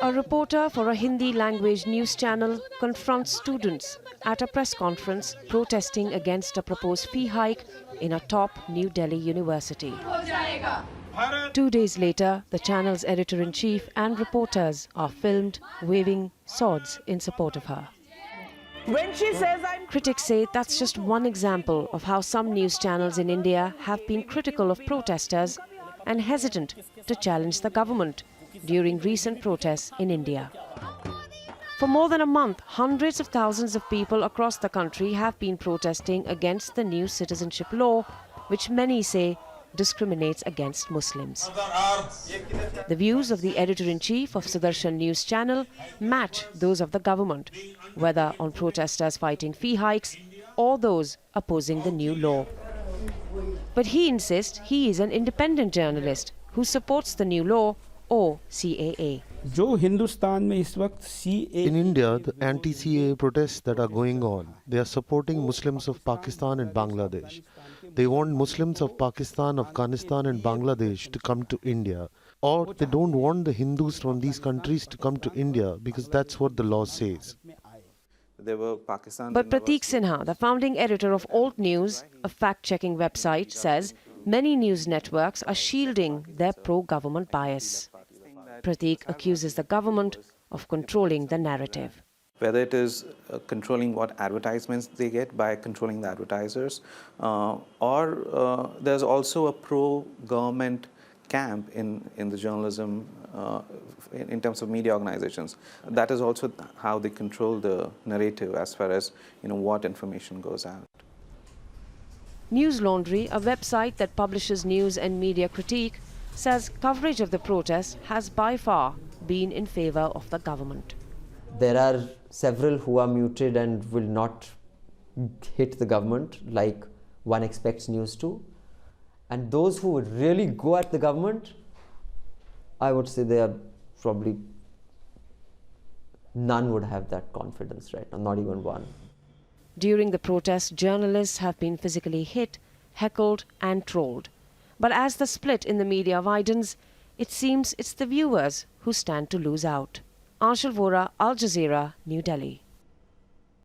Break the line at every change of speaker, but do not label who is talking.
A reporter for a Hindi language news channel confronts students at a press conference protesting against a proposed fee hike in a top New Delhi university. 2 days later, the channel's editor-in-chief and reporters are filmed waving swords in support of her.
When she says
Critics say that's just one example of how some news channels in India have been critical of protesters and hesitant to challenge the government during recent protests in India. For more than a month, hundreds of thousands of people across the country have been protesting against the new citizenship law, which many say discriminates against Muslims. The views of the editor-in-chief of Sudarshan News Channel match those of the government, whether on protesters fighting fee hikes or those opposing the new law. But he insists he is an independent journalist who supports the new law or CAA.
In India, the anti-CAA protests that are going on, they are supporting Muslims of Pakistan and Bangladesh. They want Muslims of Pakistan, Afghanistan and Bangladesh to come to India. Or they don't want the Hindus from these countries to come to India because that's what the law says.
But Prateek Sinha, the founding editor of Alt News, a fact-checking website, says many news networks are shielding their pro-government bias. Prateek accuses the government of controlling the narrative.
Whether it is controlling what advertisements they get by controlling the advertisers, or there's also a pro-government camp in the journalism in terms of media organizations. That is also how they control the narrative as far as what information goes out.
News Laundry, a website that publishes news and media critique, says coverage of the protest has by far been in favor of the government.
There are several who are muted and will not hit the government like one expects news to. And those who would really go at the government, I would say they are probably none would have that confidence right now, not even one.
During the protest, journalists have been physically hit, heckled and trolled. But as the split in the media widens, it seems it's the viewers who stand to lose out. Anchal, Vohra, Aljazeera, New Delhi.